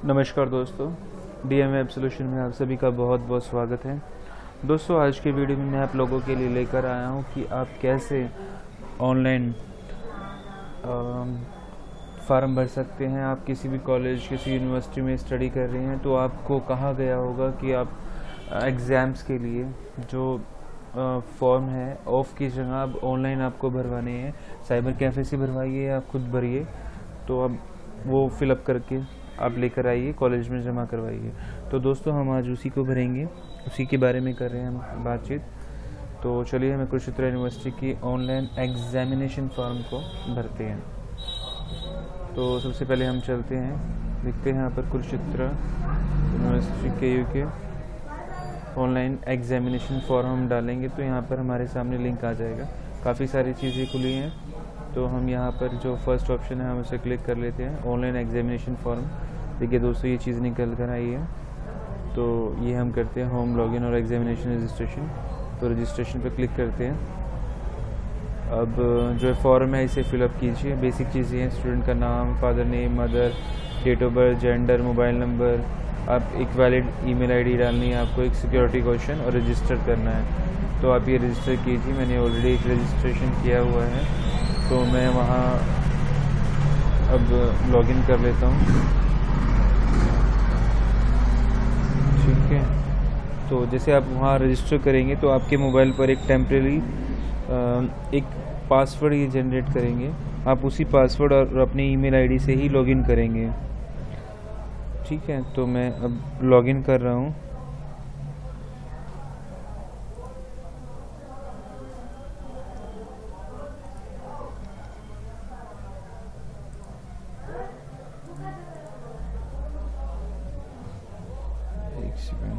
नमस्कार दोस्तों, DM web solution में आप सभी का बहुत बहुत स्वागत है। दोस्तों, आज की वीडियो में मैं आप लोगों के लिए लेकर आया हूं कि आप कैसे ऑनलाइन फार्म भर सकते हैं। आप किसी भी कॉलेज, किसी यूनिवर्सिटी में स्टडी कर रहे हैं तो आपको कहा गया होगा कि आप एग्ज़ाम्स के लिए जो फॉर्म है ऑफ की जगह अब ऑनलाइन आपको भरवाने हैं। साइबर कैफ़े से भरवाइए या खुद भरिए, तो अब वो फिलअप करके आप लेकर आइए, कॉलेज में जमा करवाइए। तो दोस्तों, हम आज उसी को भरेंगे, उसी के बारे में कर रहे हैं हम बातचीत। तो चलिए हम कुरुक्षेत्र यूनिवर्सिटी की ऑनलाइन एग्जामिनेशन फॉर्म को भरते हैं। तो सबसे पहले हम चलते हैं, लिखते हैं यहाँ पर कुरुक्षेत्र यूनिवर्सिटी के ऑनलाइन एग्जामिनेशन फॉर्म हम डालेंगे तो यहाँ पर हमारे सामने लिंक आ जाएगा। काफ़ी सारी चीज़ें खुली हैं, तो हम यहाँ पर जो फर्स्ट ऑप्शन है हम उसे क्लिक कर लेते हैं, ऑनलाइन एग्जामिनेशन फॉर्म। देखिए दोस्तों, ये चीज़ निकल कर आई है। तो ये हम करते हैं होम लॉगिन और एग्जामिनेशन रजिस्ट्रेशन। तो रजिस्ट्रेशन पर क्लिक करते हैं। अब जो फॉर्म है इसे फिलअप कीजिए। बेसिक चीज़ें हैं, स्टूडेंट का नाम, father name, mother, date of birth, gender, mobile number. आप एक वैलिड ईमेल आईडी डालनी है आपको, एक सिक्योरिटी क्वेश्चन और रजिस्टर करना है। तो आप ये रजिस्टर कीजिए। मैंने ऑलरेडी एक रजिस्ट्रेशन किया हुआ है, तो मैं वहाँ अब लॉगिन कर लेता हूँ। ठीक है, तो जैसे आप वहाँ रजिस्टर करेंगे तो आपके मोबाइल पर एक टेम्परेरी एक पासवर्ड ये जनरेट करेंगे। आप उसी पासवर्ड और अपनी ईमेल आईडी से ही लॉगिन करेंगे। ठीक है, तो मैं अब लॉगिन कर रहा हूँ। एक सेकंड।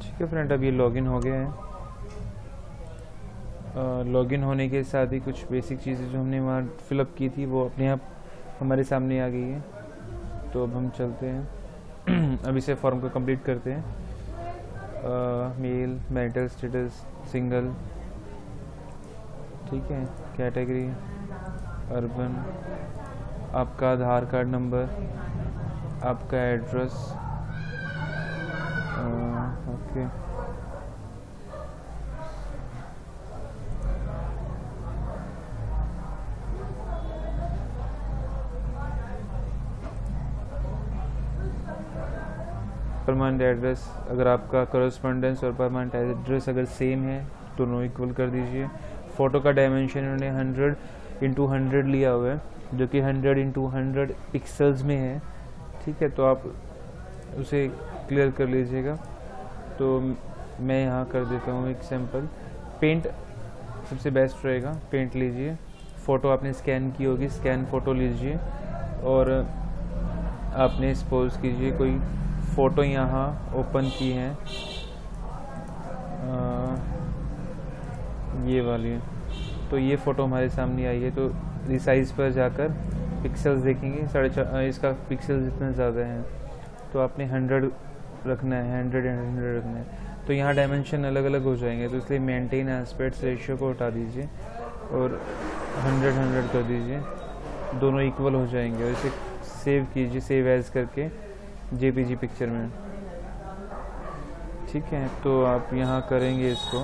ठीक है फ्रेंड, अब ये लॉगिन हो गया है। लॉगिन होने के साथ ही कुछ बेसिक चीज़ें जो हमने वहाँ फिलअप की थी वो अपने आप हमारे सामने आ गई है। तो अब हम चलते हैं अब इसे फॉर्म को कंप्लीट करते हैं। मेल, मैरिटल स्टेटस, सिंगल, ठीक है, कैटेगरी अर्बन, आपका आधार कार्ड नंबर, आपका एड्रेस, ओके, परमानेंट एड्रेस, अगर आपका करस्पॉन्डेंस और परमानेंट एड्रेस अगर सेम है तो नो इक्वल कर दीजिए। फ़ोटो का डायमेंशन इन्होंने 100x100 लिया हुआ है, जो कि 100x100 पिक्सल्स में है। ठीक है, तो आप उसे क्लियर कर लीजिएगा। तो मैं यहाँ कर देता हूँ एक सैम्पल। पेंट सबसे बेस्ट रहेगा, पेंट लीजिए। फ़ोटो आपने स्कैन की होगी, स्कैन फ़ोटो लीजिए और आपने सपोज कीजिए कोई फ़ोटो यहाँ ओपन की है, ये वाली। तो ये फ़ोटो हमारे सामने आई है, तो रिसाइज़ पर जाकर पिक्सल्स देखेंगे, 4.5 इसका पिक्सल्स इतना ज़्यादा है, तो आपने 100 रखना है, 100 एंड 100 रखना है। तो यहाँ डायमेंशन अलग अलग हो जाएंगे, तो इसलिए मेंटेन एस्पेक्ट्स रेशियो को हटा दीजिए और 100 कर दीजिए, दोनों इक्वल हो जाएंगे। और इसे सेव कीजिए, सेव एज करके जेपीजी पिक्चर में। ठीक है, तो आप यहाँ करेंगे इसको,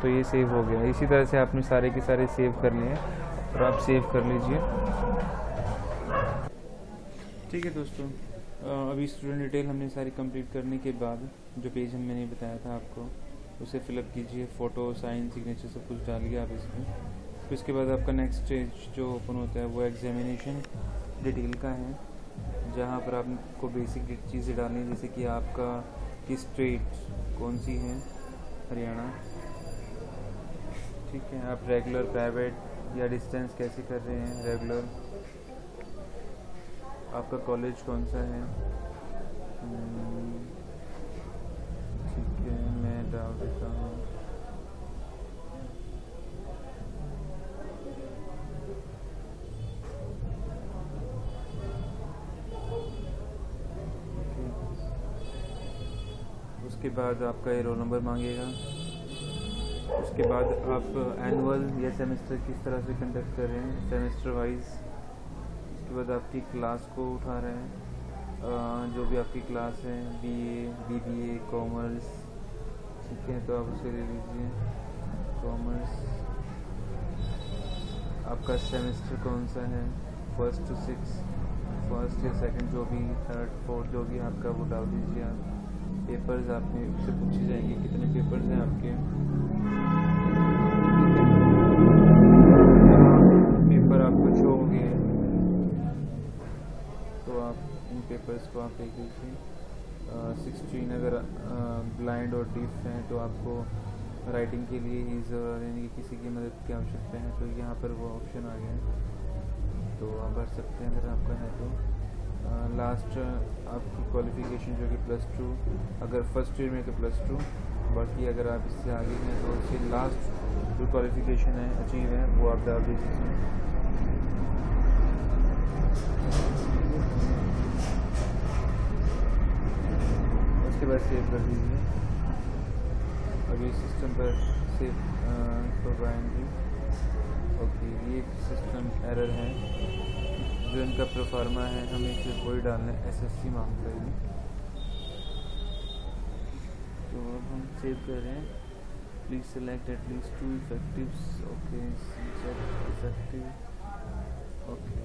तो ये सेव हो गया। इसी तरह से आपने सारे के सारे सेव करने हैं और आप सेव कर लीजिए। ठीक है दोस्तों, अभी स्टूडेंट डिटेल हमने सारी कंप्लीट करने के बाद जो पेज हम मैंने बताया था आपको उसे फिलअप कीजिए। फ़ोटो, साइन, सिग्नेचर सब कुछ डालिए आप इसमें। फिर उसके बाद आपका नेक्स्ट स्टेज जो ओपन होता है वो एग्जामिनेशन डिटेल का है। जहाँ पर आपको बेसिक चीज़ें डालनी है, जैसे कि आपका किस स्टेट कौन सी है, हरियाणा, ठीक है। आप रेगुलर, प्राइवेट या डिस्टेंस कैसे कर रहे हैं, रेगुलर। आपका कॉलेज कौन सा है, ठीक है, मैं डाल देता हूँ। उसके बाद आपका ये रोल नंबर मांगेगा। उसके बाद आप एनुअल या सेमेस्टर किस तरह से कंडक्ट कर रहे हैं, सेमेस्टर वाइज। उसके बाद आपकी क्लास को उठा रहे हैं, जो भी आपकी क्लास है, बीए, बीबीए, कॉमर्स, ठीक है, तो आप उसे ले लीजिए, कॉमर्स। आपका सेमेस्टर कौन सा है, 1st to 6, फर्स्ट या सेकंड, जो भी, थर्ड, फोर्थ, जो भी आपका, वो डाल दीजिए आप। पेपर्स आपने उससे पूछे जाएंगे कितने पेपर्स हैं आपके, पेपर आपको शो हो गए, तो आप इन पेपर्स को आप देख लीजिए। 16 अगर ब्लाइंड और डीफ हैं तो आपको राइटिंग के लिए यानी कि किसी की मदद की आवश्यकता है, तो यहाँ पर वो ऑप्शन आ गया है, तो आप भर सकते हैं अगर आपका है तो। लास्ट आपकी क्वालिफ़िकेशन जो कि +2, अगर फर्स्ट ईयर में तो +2, बाकी अगर आप इससे आगे हैं तो इससे लास्ट जो क्वालिफ़िकेशन है अचीव है वो आप डाल दीजिए। उसके बाद सेव कर दीजिए। अभी सिस्टम पर सेव करवाएंगे। ओके, ये सिस्टम एरर है, जो इनका प्रोफार्मा है हमें सिर्फ वही डालना है, SSC मांगता है। तो अब हम सेव कर रहे हैं। Please select at least 2 effectives. Okay, effective, okay,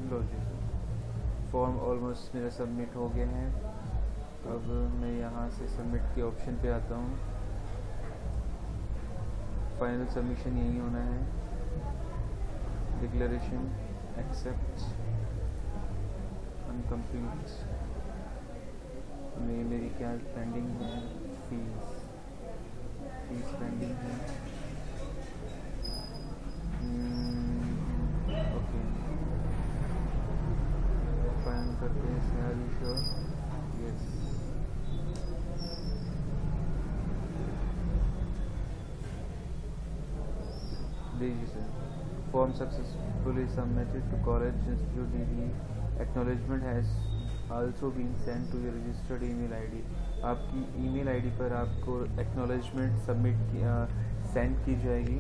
लो जी, फॉर्म ऑलमोस्ट मेरा सबमिट हो गया है। अब मैं यहाँ से सबमिट के ऑप्शन पे आता हूँ। फाइनल सबमिशन यही होना है, डिक्लेरेशन, एक्सेप्ट, अनकम्प्लीट में मेरी क्या पेंडिंग है, फीस पेंडिंग है। ओके, फाइनल करते हैं इसमें, आर यू श्योर, यस। देखिए sir, form successfully submitted to college institute DD, acknowledgement has also been send to your registered email ID. आपकी ईमेल आईडी पर आपको एक्नॉलेजमेंट सेंड की जाएगी।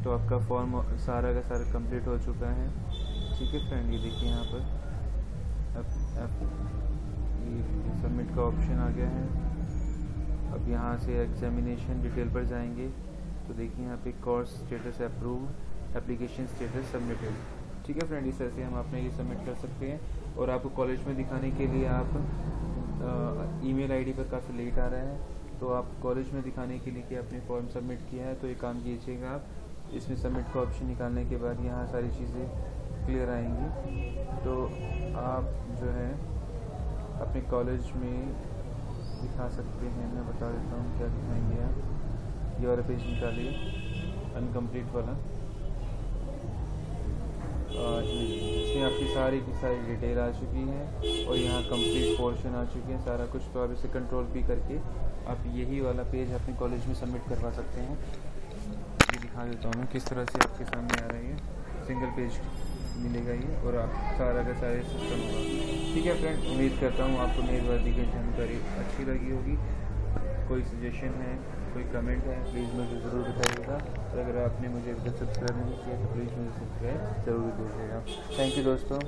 तो आपका फॉर्म सारा का सारा कंप्लीट हो चुका है, ठीक है फ्रेंड। ये देखिए यहाँ पर ये सबमिट का ऑप्शन आ गया है। अब यहाँ से एग्जामिनेशन डिटेल पर जाएंगे तो देखिए यहाँ पे course status approved, application status submitted, ठीक है फ्रेंड। इस तरह से हम अपने ये सबमिट कर सकते हैं। और आपको कॉलेज में दिखाने के लिए आप ईमेल आईडी पर काफ़ी लेट आ रहा है, तो आप कॉलेज में दिखाने के लिए कि आपने फॉर्म सबमिट किया है, तो ये काम कीजिएगा आप। इसमें सबमिट का ऑप्शन निकालने के बाद यहाँ सारी चीज़ें क्लियर आएंगी, तो आप जो है अपने कॉलेज में दिखा सकते हैं। मैं बता देता हूँ क्या दिखाएंगे आप। ये वाला पेज निकालिए, अनकम्प्लीट वाला, इसमें आपकी सारी की सारी डिटेल आ चुकी है और यहाँ कंप्लीट पोर्शन आ चुके हैं, सारा कुछ। तो आप इसे कंट्रोल P करके आप यही वाला पेज अपने कॉलेज में सबमिट करवा सकते हैं। ये दिखा देता हूँ किस तरह से आपके सामने आ रही है, सिंगल पेज मिलेगा ये, और आप सारा का सारा सिस्टम होगा, ठीक है फ्रेंड। उम्मीद करता हूँ आपको मेरी वर्दी की जानकारी अच्छी लगी होगी। कोई सजेशन है, कोई कमेंट है, प्लीज़ मुझे ज़रूर बताइएगा। और अगर आपने मुझे अभी तक सब्सक्राइब नहीं किया तो प्लीज़ मुझे सब्सक्राइब ज़रूर कीजिएगा। थैंक यू दोस्तों।